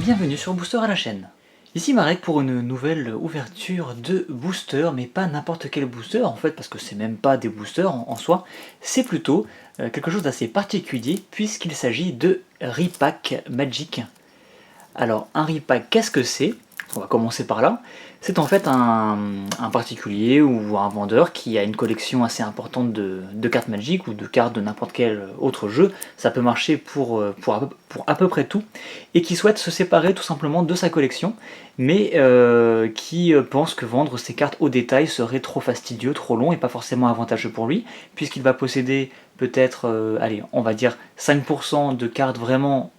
bienvenue sur Booster à la chaîne. Ici Marek pour une nouvelle ouverture de booster, mais pas n'importe quel booster en fait, parce que c'est même pas des boosters en soi, c'est plutôt quelque chose d'assez particulier puisqu'il s'agit de Repack Magic. Alors un Repack, qu'est-ce que c'est? On va commencer par là. C'est en fait un particulier ou un vendeur qui a une collection assez importante de cartes Magic ou de cartes de n'importe quel autre jeu, ça peut marcher pour à peu près tout, et qui souhaite se séparer tout simplement de sa collection, mais qui pense que vendre ses cartes au détail serait trop fastidieux, trop long et pas forcément avantageux pour lui, puisqu'il va posséder peut-être, allez, on va dire 5% de cartes vraiment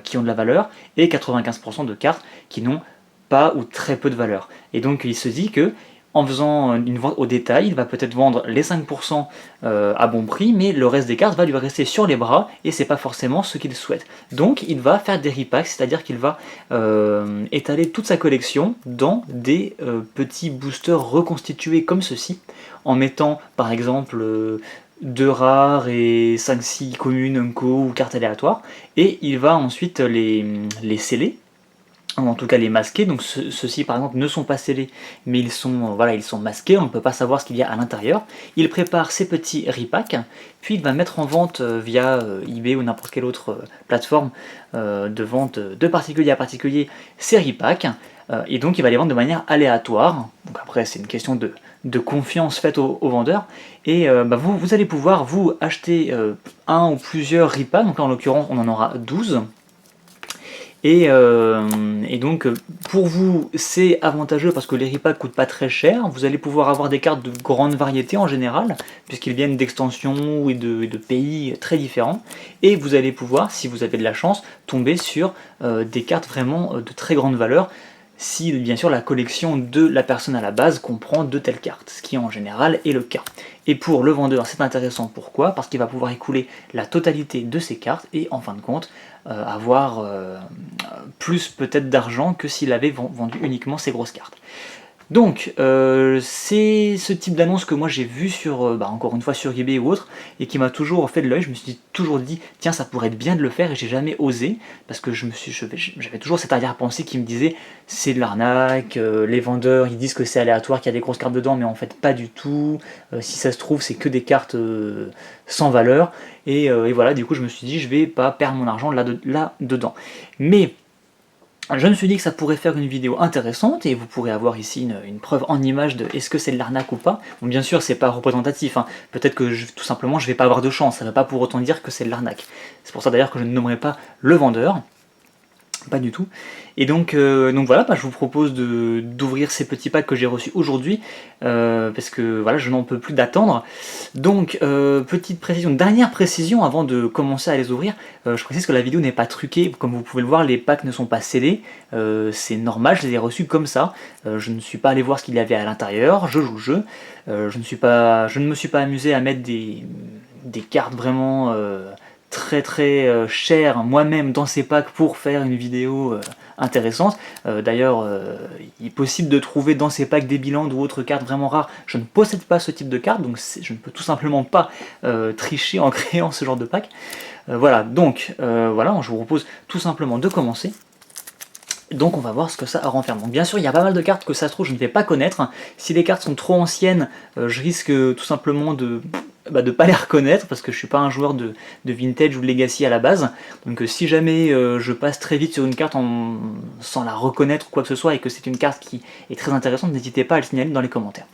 qui ont de la valeur, et 95% de cartes qui n'ont pas ou très peu de valeur. Et donc il se dit que en faisant une vente au détail, il va peut-être vendre les 5% à bon prix, mais le reste des cartes va lui rester sur les bras, et c'est pas forcément ce qu'il souhaite. Donc il va faire des repacks, c'est-à-dire qu'il va étaler toute sa collection dans des petits boosters reconstitués comme ceci, en mettant par exemple 2 rares et 5-6 communes, unco ou cartes aléatoires, et il va ensuite les sceller, ou en tout cas les masquer. Donc ceux-ci par exemple ne sont pas scellés, mais ils sont, voilà, ils sont masqués, on ne peut pas savoir ce qu'il y a à l'intérieur. Il prépare ses petits repacks, puis il va mettre en vente via eBay ou n'importe quelle autre plateforme de vente de particulier à particulier ces repacks, et donc il va les vendre de manière aléatoire. Donc après c'est une question de confiance faite au vendeur, et vous allez pouvoir vous acheter un ou plusieurs repacks, donc là en l'occurrence on en aura 12. Et donc pour vous c'est avantageux parce que les repacks coûtent pas très cher, vous allez pouvoir avoir des cartes de grande variété en général, puisqu'ils viennent d'extensions et de pays très différents, et vous allez pouvoir, si vous avez de la chance, tomber sur des cartes vraiment de très grande valeur, si bien sûr la collection de la personne à la base comprend de telles cartes, ce qui en général est le cas. Et pour le vendeur c'est intéressant, pourquoi? Parce qu'il va pouvoir écouler la totalité de ses cartes et en fin de compte avoir plus peut-être d'argent que s'il avait vendu uniquement ses grosses cartes. Donc c'est ce type d'annonce que moi j'ai vu sur, encore une fois sur eBay ou autre, et qui m'a toujours fait de l'œil. Je me suis toujours dit tiens ça pourrait être bien de le faire, et j'ai jamais osé, parce que j'avais toujours cette arrière-pensée qui me disait c'est de l'arnaque, les vendeurs ils disent que c'est aléatoire, qu'il y a des grosses cartes dedans, mais en fait pas du tout, si ça se trouve c'est que des cartes sans valeur, et voilà, du coup je me suis dit je vais pas perdre mon argent là-dedans. Mais je me suis dit que ça pourrait faire une vidéo intéressante, et vous pourrez avoir ici une preuve en image de est-ce que c'est de l'arnaque ou pas. Bon, bien sûr c'est pas représentatif, hein. Peut-être que tout simplement je vais pas avoir de chance, ça ne veut pas pour autant dire que c'est de l'arnaque. C'est pour ça d'ailleurs que je ne nommerai pas le vendeur. Pas du tout. Et donc voilà, je vous propose d'ouvrir ces petits packs que j'ai reçus aujourd'hui, parce que voilà, je n'en peux plus d'attendre. Donc petite précision, dernière précision avant de commencer à les ouvrir, je précise que la vidéo n'est pas truquée, comme vous pouvez le voir, les packs ne sont pas scellés, c'est normal, je les ai reçus comme ça, je ne suis pas allé voir ce qu'il y avait à l'intérieur, je joue le jeu, je ne me suis pas amusé à mettre des cartes vraiment très cher moi-même dans ces packs pour faire une vidéo intéressante. D'ailleurs, il est possible de trouver dans ces packs des bilans ou autres cartes vraiment rares. Je ne possède pas ce type de carte, donc je ne peux tout simplement pas tricher en créant ce genre de pack. Voilà, donc voilà, je vous propose tout simplement de commencer. Donc on va voir ce que ça renferme. Donc bien sûr il y a pas mal de cartes que ça se trouve je ne vais pas connaître. Si les cartes sont trop anciennes, je risque tout simplement de pas les reconnaître, parce que je suis pas un joueur de vintage ou de legacy à la base. Donc si jamais je passe très vite sur une carte sans la reconnaître ou quoi que ce soit, et que c'est une carte qui est très intéressante, n'hésitez pas à le signaler dans les commentaires.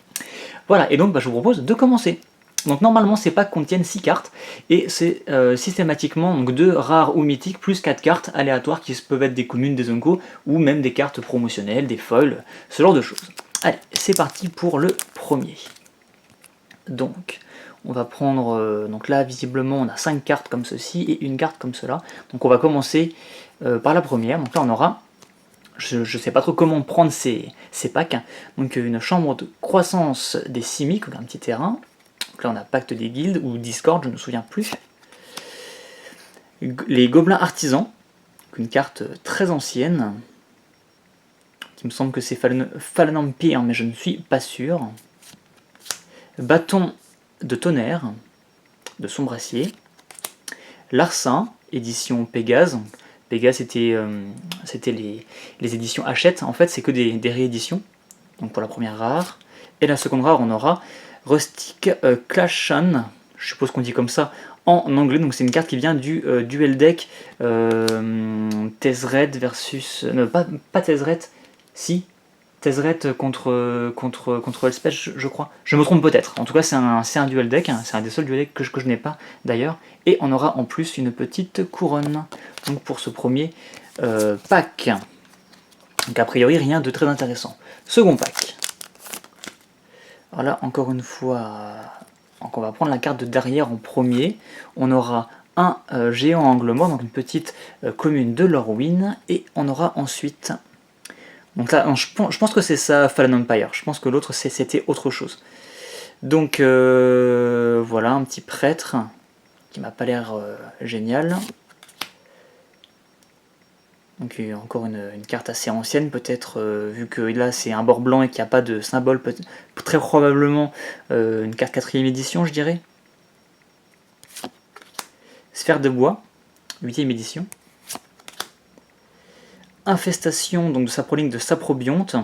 Voilà, et donc je vous propose de commencer. Donc normalement ces packs contiennent 6 cartes, et c'est systématiquement donc 2 rares ou mythiques plus 4 cartes aléatoires qui peuvent être des communes, des uncos, ou même des cartes promotionnelles, des foils, ce genre de choses. Allez, c'est parti pour le premier. Donc on va prendre, donc là visiblement on a 5 cartes comme ceci et une carte comme cela. Donc on va commencer par la première. Donc là on aura, je ne sais pas trop comment prendre ces packs, hein. Donc une chambre de croissance des Simiques, un petit terrain. Donc là on a Pacte des Guildes ou Discord, je ne me souviens plus. Les Gobelins Artisans, une carte très ancienne. Il me semble que c'est Fallen Empire, mais je ne suis pas sûr. Bâton de Tonnerre, de Sombracier. Larcin, édition Pégase, Les gars, c'était les éditions Hachette. En fait, c'est que des rééditions. Donc pour la première rare. Et la seconde rare, on aura Rustic Clashan, je suppose qu'on dit comme ça en anglais. Donc c'est une carte qui vient du duel deck Tezzeret versus. Non, pas Tezzeret, si. Tezzeret contre Elspeth, je crois. Je me trompe peut-être. En tout cas, c'est un duel deck. Hein. C'est un des seuls duel decks que je n'ai pas d'ailleurs. Et on aura en plus une petite couronne. Donc pour ce premier pack. Donc a priori, rien de très intéressant. Second pack. Alors là, encore une fois, donc on va prendre la carte de derrière en premier. On aura un géant angle mort, donc une petite commune de Lorwyn. Et on aura ensuite... Donc là, je pense que c'est ça, Fallen Empire. Je pense que l'autre, c'était autre chose. Donc voilà, un petit prêtre qui m'a pas l'air génial. Donc encore une carte assez ancienne, peut-être, vu que là c'est un bord blanc et qu'il n'y a pas de symbole, très probablement une carte 4ème édition, je dirais. Sphère de bois, 8ème édition. Infestation donc de Saproling de Saprobionte.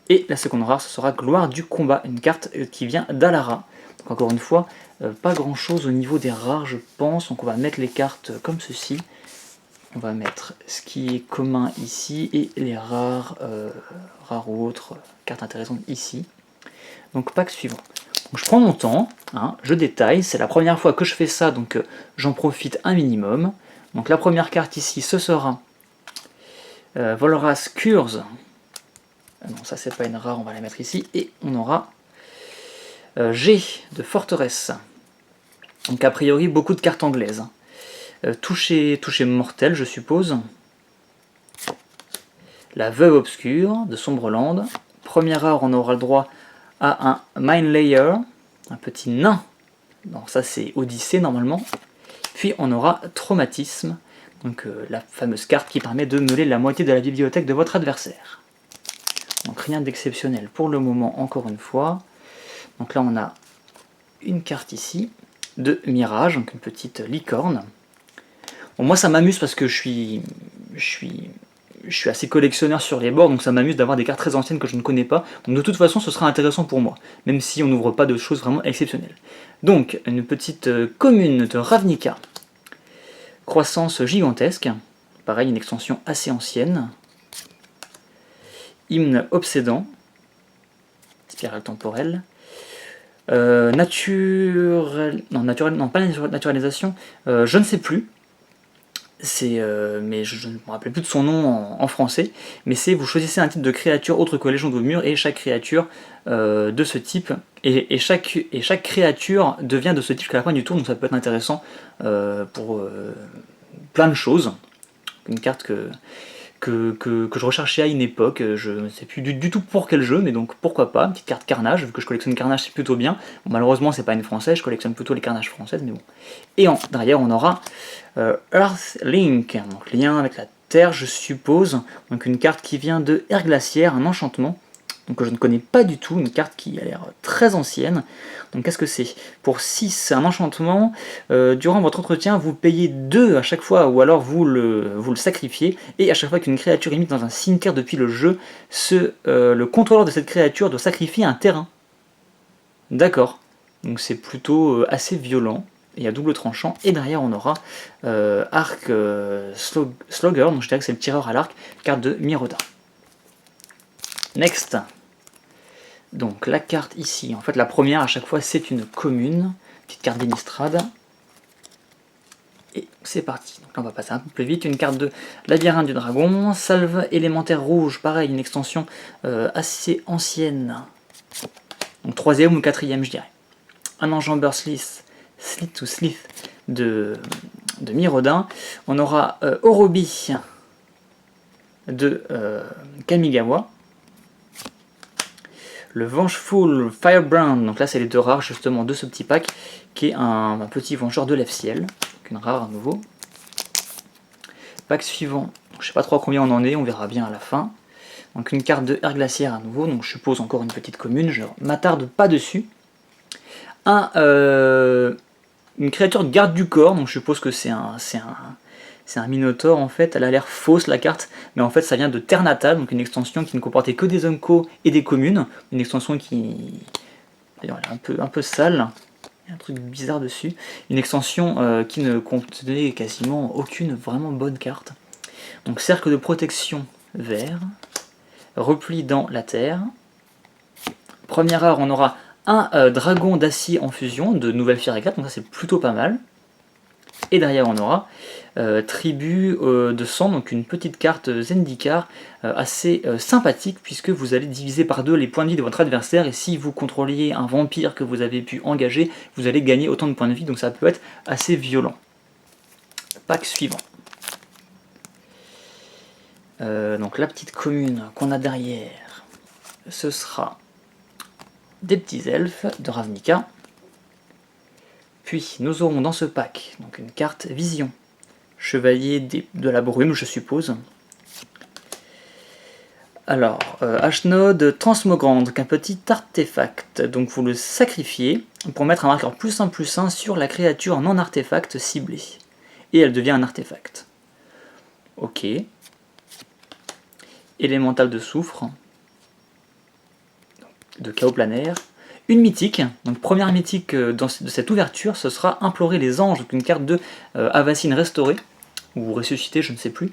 Et la seconde rare, ce sera Gloire du combat, une carte qui vient d'Alara. Donc encore une fois, pas grand chose au niveau des rares, je pense. Donc on va mettre les cartes comme ceci. On va mettre ce qui est commun ici et les rares, rares ou autres cartes intéressantes ici. Donc pack suivant. Donc, je prends mon temps, hein, je détaille. C'est la première fois que je fais ça, donc j'en profite un minimum. Donc la première carte ici, ce sera Volras Curse. Non, ça c'est pas une rare, on va la mettre ici. Et on aura G de Forteresse. Donc a priori beaucoup de cartes anglaises. Toucher mortel, je suppose. La Veuve Obscure de Sombreland. Première rare, on aura le droit à un Mind Layer, un petit nain. Non, ça c'est Odyssée normalement. Puis on aura Traumatisme, donc la fameuse carte qui permet de meuler la moitié de la bibliothèque de votre adversaire. Donc rien d'exceptionnel pour le moment, encore une fois. Donc là on a une carte ici de Mirage, donc une petite licorne. Bon, moi ça m'amuse parce que je suis assez collectionneur sur les bords, donc ça m'amuse d'avoir des cartes très anciennes que je ne connais pas. Donc de toute façon ce sera intéressant pour moi, même si on n'ouvre pas de choses vraiment exceptionnelles. Donc une petite commune de Ravnica. Croissance gigantesque, pareil une extension assez ancienne. Hymne obsédant, spirale temporelle. Naturalisation, je ne sais plus. Mais je ne me rappelle plus de son nom en français. Mais c'est vous choisissez un type de créature autre que Légion de Mur et chaque créature de ce type et chaque créature devient de ce type jusqu'à la fin du tour. Donc ça peut être intéressant pour plein de choses. Une carte que je recherchais à une époque, je ne sais plus du tout pour quel jeu, mais donc pourquoi pas, une petite carte Carnage, vu que je collectionne Carnage c'est plutôt bien. Bon, malheureusement c'est pas une française, je collectionne plutôt les Carnages françaises, mais bon. Et derrière on aura Earth Link, donc lien avec la Terre je suppose, donc une carte qui vient de Air Glaciaire, un enchantement, donc que je ne connais pas du tout, une carte qui a l'air très ancienne. Donc qu'est-ce que c'est? Pour 6, un enchantement, durant votre entretien, vous payez 2 à chaque fois, ou alors vous le sacrifiez, et à chaque fois qu'une créature est mise dans un cimetière depuis le jeu, le contrôleur de cette créature doit sacrifier un terrain. D'accord, donc c'est plutôt assez violent, et à double tranchant, et derrière on aura Arc Slogger, donc je dirais que c'est le tireur à l'arc, carte de Mirrodin. Next. Donc la carte ici, en fait la première à chaque fois c'est une commune, petite carte d'Innistrad. Et c'est parti, donc là on va passer un peu plus vite, une carte de Labyrinthe du Dragon, Salve élémentaire rouge, pareil une extension assez ancienne, donc 3ème ou 4ème je dirais. Un enjambeur Slith de Mirrodin, on aura Orobi de Kamigawa. Le Vengeful Firebrand, donc là c'est les 2 rares justement de ce petit pack, qui est un petit vengeur de lève-ciel, donc une rare à nouveau. Pack suivant, je ne sais pas trop à combien on en est, on verra bien à la fin. Donc une carte de Air Glaciaire à nouveau, donc je suppose encore une petite commune, je ne m'attarde pas dessus. Un une créature garde du corps, donc je suppose que c'est un Minotaure en fait. Elle a l'air fausse la carte, mais en fait ça vient de Terre Natale, donc une extension qui ne comportait que des Unco et des communes. Une extension qui... D'ailleurs elle est un peu sale, il y a un truc bizarre dessus. Une extension qui ne contenait quasiment aucune vraiment bonne carte. Donc cercle de protection vert, repli dans la terre. Première rare, on aura un dragon d'acier en fusion de nouvelle Fire Éclate, donc ça c'est plutôt pas mal. Et derrière on aura tribu de sang, donc une petite carte Zendikar assez sympathique, puisque vous allez diviser par 2 les points de vie de votre adversaire, et si vous contrôliez un vampire que vous avez pu engager, vous allez gagner autant de points de vie, donc ça peut être assez violent. Pack suivant. Donc la petite commune qu'on a derrière, ce sera des petits elfes de Ravnica. Puis nous aurons dans ce pack donc une carte vision, chevalier de la brume je suppose. Alors, Ashnod Transmogrand, donc un petit artefact, donc vous le sacrifiez pour mettre un marqueur +1/+1 sur la créature non artefact ciblée. Et elle devient un artefact. Ok. Élémental de soufre, de chaos planaire. Une mythique, donc première mythique de cette ouverture, ce sera Implorer les anges, donc une carte de Avacyn restaurée, ou ressuscitée, je ne sais plus,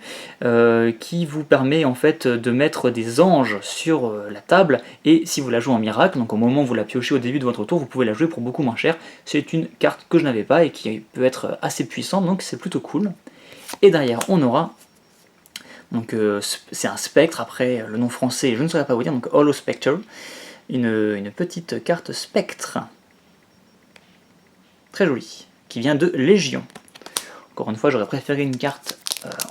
qui vous permet en fait de mettre des anges sur la table, et si vous la jouez en miracle, donc au moment où vous la piochez au début de votre tour, vous pouvez la jouer pour beaucoup moins cher. C'est une carte que je n'avais pas et qui peut être assez puissante, donc c'est plutôt cool. Et derrière, on aura, donc c'est un spectre, après le nom français, je ne saurais pas vous dire, donc Hollow Spectre, une petite carte spectre, très jolie, qui vient de Légion. Encore une fois, j'aurais préféré une carte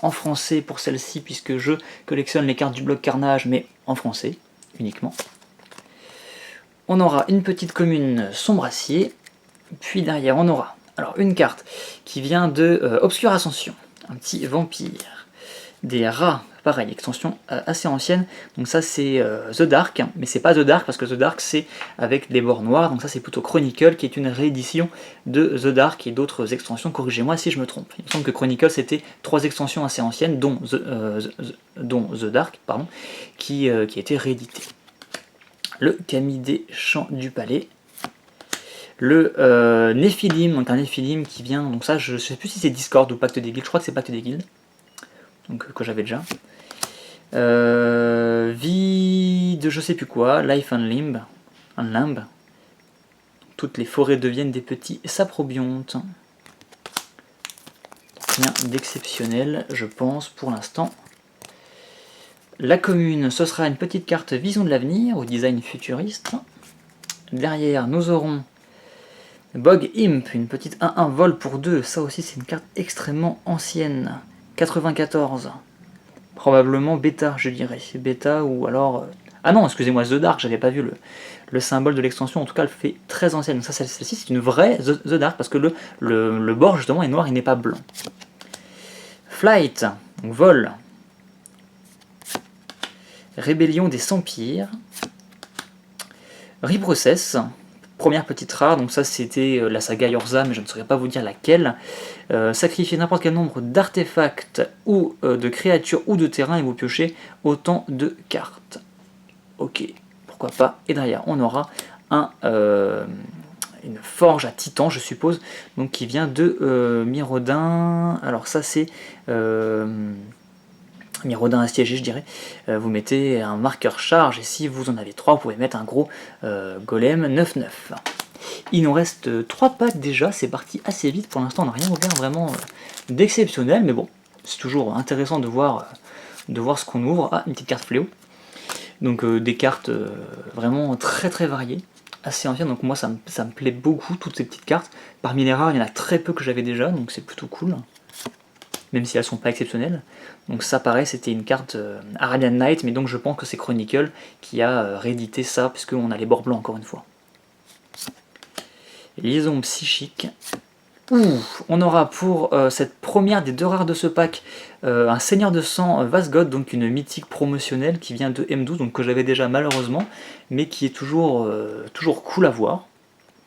en français pour celle-ci, puisque je collectionne les cartes du bloc Carnage, mais en français, uniquement. On aura une petite commune Sombracier, puis derrière on aura alors une carte qui vient de Obscure Ascension, un petit vampire, des rats, pareil, extension assez ancienne, donc ça c'est The Dark, mais c'est pas The Dark parce que The Dark c'est avec des bords noirs, donc ça c'est plutôt Chronicle qui est une réédition de The Dark et d'autres extensions, corrigez-moi si je me trompe. Il me semble que Chronicle c'était 3 extensions assez anciennes, dont The Dark, pardon, qui a été réédité. Le Camille des Champs du Palais, le Néphilim, donc un Néphilim qui vient, donc ça je sais plus si c'est Discord ou Pacte des Guildes, je crois que c'est Pacte des Guildes, donc que j'avais déjà. Vie de je sais plus quoi, Life Unlimb. Toutes les forêts deviennent des petits saprobiontes. Rien d'exceptionnel, je pense, pour l'instant. La commune, ce sera une petite carte Vision de l'avenir, au design futuriste. Derrière, nous aurons Bog Imp, une petite 1-1 vol pour 2. Ça aussi, c'est une carte extrêmement ancienne. 94. Probablement bêta, je dirais. Bêta ou alors... Ah non, excusez-moi, The Dark, j'avais pas vu le symbole de l'extension. En tout cas, elle fait très ancienne. Donc ça, celle-ci, c'est une vraie The Dark, parce que le bord, justement, est noir, il n'est pas blanc. Flight, donc vol. Rébellion des Sampires. Reprocess, première petite rare, donc ça c'était la saga Yorza, mais je ne saurais pas vous dire laquelle. Sacrifiez n'importe quel nombre d'artefacts ou de créatures ou de terrains et vous piochez autant de cartes. Ok, pourquoi pas. Et derrière on aura une forge à titan, je suppose, donc qui vient de Mirrodin. Alors ça c'est... Mirrodin assiégé, je dirais. Vous mettez un marqueur charge, et si vous en avez 3, vous pouvez mettre un gros golem 9-9. Il nous reste 3 packs déjà, c'est parti assez vite. Pour l'instant, on n'a rien ouvert vraiment d'exceptionnel, mais bon, c'est toujours intéressant de voir ce qu'on ouvre. Ah, une petite carte fléau. Donc des cartes vraiment très très variées, assez anciennes, donc moi ça me plaît beaucoup, toutes ces petites cartes. Parmi les rares, il y en a très peu que j'avais déjà, donc c'est plutôt cool. Même si elles sont pas exceptionnelles. Donc ça pareil, c'était une carte Arabian Night, mais donc je pense que c'est Chronicle qui a réédité ça, puisqu'on a les bords blancs encore une fois. Liaison psychique. On aura pour cette première des 2 rares de ce pack un Seigneur de sang Vasgod, donc une mythique promotionnelle qui vient de M12, donc que j'avais déjà malheureusement, mais qui est toujours cool à voir.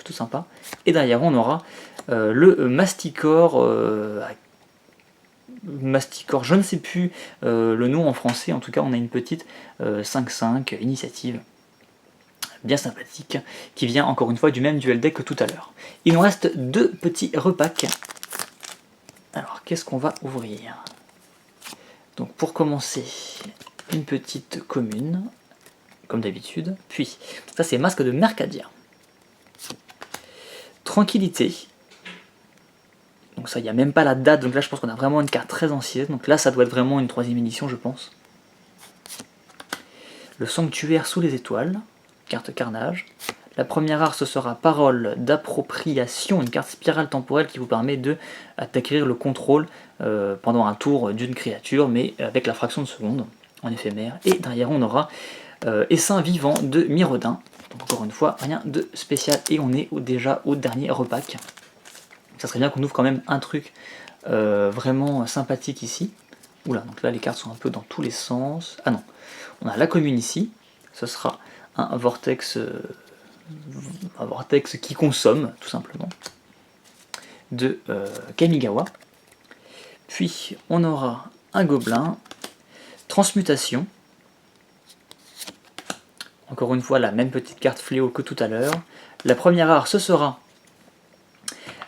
plutôt sympa. Et derrière on aura le Masticor, Masticor, je ne sais plus le nom en français, en tout cas on a une petite 5-5 initiative bien sympathique, qui vient encore une fois du même duel deck que tout à l'heure. Il nous reste 2 petits repacks. Alors qu'est-ce qu'on va ouvrir? Donc pour commencer, une petite commune, comme d'habitude, puis ça c'est Masque de Mercadia. Tranquillité. Donc ça, il n'y a même pas la date, donc là je pense qu'on a vraiment une carte très ancienne, donc là ça doit être vraiment une 3ème édition je pense. Le Sanctuaire sous les étoiles, carte Carnage. La première rare, ce sera Parole d'appropriation, une carte spirale temporelle qui vous permet d'acquérir le contrôle pendant un tour d'une créature, mais avec la fraction de seconde, en éphémère. Et derrière, on aura Essaim vivant de Mirodin. Donc encore une fois, rien de spécial, et on est déjà au dernier repack. Ça serait bien qu'on ouvre quand même un truc vraiment sympathique ici. Oula, donc là les cartes sont un peu dans tous les sens. Ah non, on a la commune ici, ce sera un vortex qui consomme, tout simplement, de Kamigawa. Puis on aura un gobelin, transmutation. Encore une fois, la même petite carte fléau que tout à l'heure. La première rare, ce sera...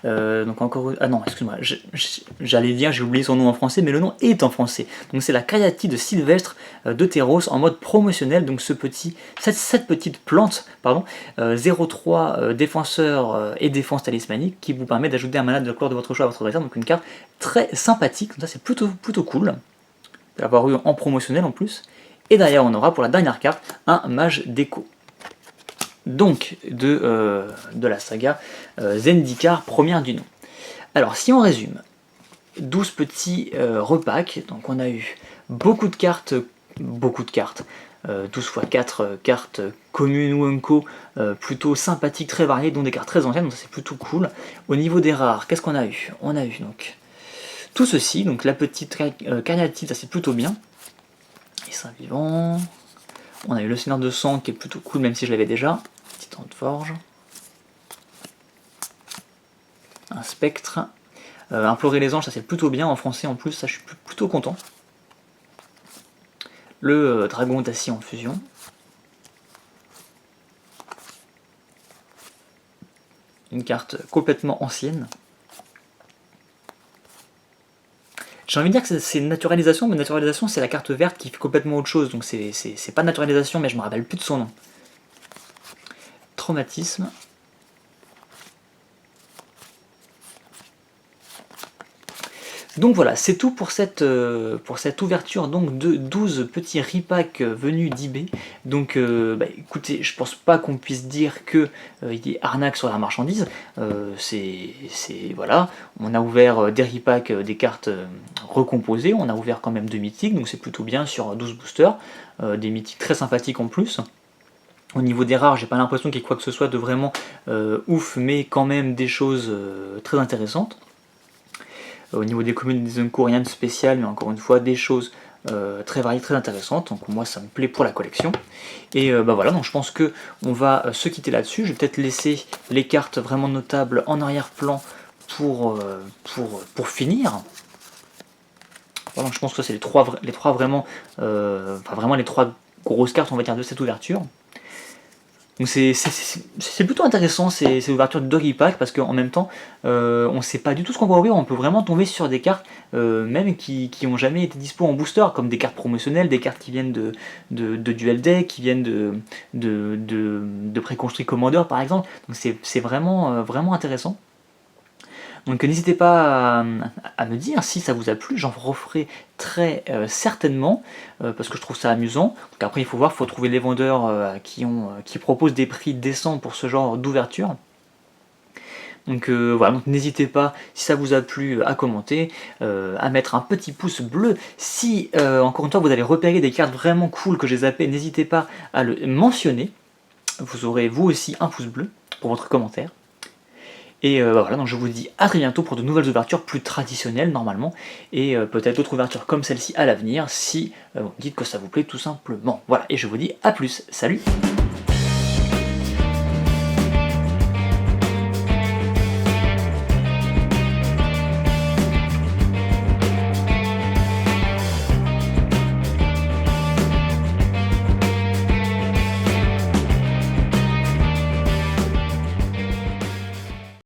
donc encore... Ah non, excuse-moi, j'allais dire, j'ai oublié son nom en français, mais le nom est en français. Donc c'est la Cariatide Sylvestre de Terros en mode promotionnel. Donc cette petite plante, pardon, 0-3 défenseur et défense talismanique qui vous permet d'ajouter un mana de la couleur de votre choix à votre adversaire. Donc une carte très sympathique, donc ça c'est plutôt cool de l'avoir eu en promotionnel en plus. Et derrière on aura pour la dernière carte un Mage d'écho. Donc de la saga Zendikar, première du nom. Alors si on résume, 12 petits repacks, donc on a eu beaucoup de cartes, 12 x 4 cartes communes ou unco, plutôt sympathiques, très variées, dont des cartes très anciennes, donc ça c'est plutôt cool. Au niveau des rares, qu'est-ce qu'on a eu? On a eu donc tout ceci, donc la petite Carnative, ça c'est plutôt bien. Et Saint Vivant. On a eu le Seigneur de Sang qui est plutôt cool, même si je l'avais déjà. Titan de Forge. Un Spectre. Implorer les anges, ça c'est plutôt bien en français en plus, ça je suis plutôt content. Le Dragon d'acier en fusion. Une carte complètement ancienne. J'ai envie de dire que c'est une naturalisation, mais naturalisation c'est la carte verte qui fait complètement autre chose, donc c'est pas naturalisation, mais je me rappelle plus de son nom. Traumatisme. Donc voilà, c'est tout pour cette ouverture donc, de 12 petits repacks venus d'eBay. Donc écoutez, je pense pas qu'on puisse dire qu'il y ait arnaque sur la marchandise. Voilà, on a ouvert des repacks, des cartes recomposées, on a ouvert quand même 2 mythiques, donc c'est plutôt bien sur 12 boosters, des mythiques très sympathiques en plus. Au niveau des rares, j'ai pas l'impression qu'il y ait quoi que ce soit de vraiment ouf, mais quand même des choses très intéressantes. Au niveau des communes des unco, rien de spécial, mais encore une fois, des choses très variées, très intéressantes. Donc moi, ça me plaît pour la collection. Et voilà, donc je pense que on va se quitter là-dessus. Je vais peut-être laisser les cartes vraiment notables en arrière-plan pour finir. Voilà, donc je pense que c'est les trois vraiment, vraiment les 3 grosses cartes, on va dire, de cette ouverture. Donc c'est plutôt intéressant ces ouvertures de doggy pack parce qu'en même temps on ne sait pas du tout ce qu'on va ouvrir, on peut vraiment tomber sur des cartes même qui n'ont jamais été dispo en booster, comme des cartes promotionnelles, des cartes qui viennent de duel deck, qui viennent de préconstruit commander par exemple, donc c'est vraiment intéressant. Donc n'hésitez pas à me dire si ça vous a plu, j'en referai très certainement, parce que je trouve ça amusant. Donc après il faut voir, il faut trouver les vendeurs qui proposent des prix décents pour ce genre d'ouverture. Donc voilà, donc n'hésitez pas, si ça vous a plu, à commenter, à mettre un petit pouce bleu. Si, encore une fois, vous avez repéré des cartes vraiment cool que j'ai zappées, n'hésitez pas à le mentionner. Vous aurez vous aussi un pouce bleu pour votre commentaire. Et voilà, donc je vous dis à très bientôt pour de nouvelles ouvertures plus traditionnelles normalement, et peut-être d'autres ouvertures comme celle-ci à l'avenir si vous dites que ça vous plaît tout simplement. Voilà, et je vous dis à plus, salut!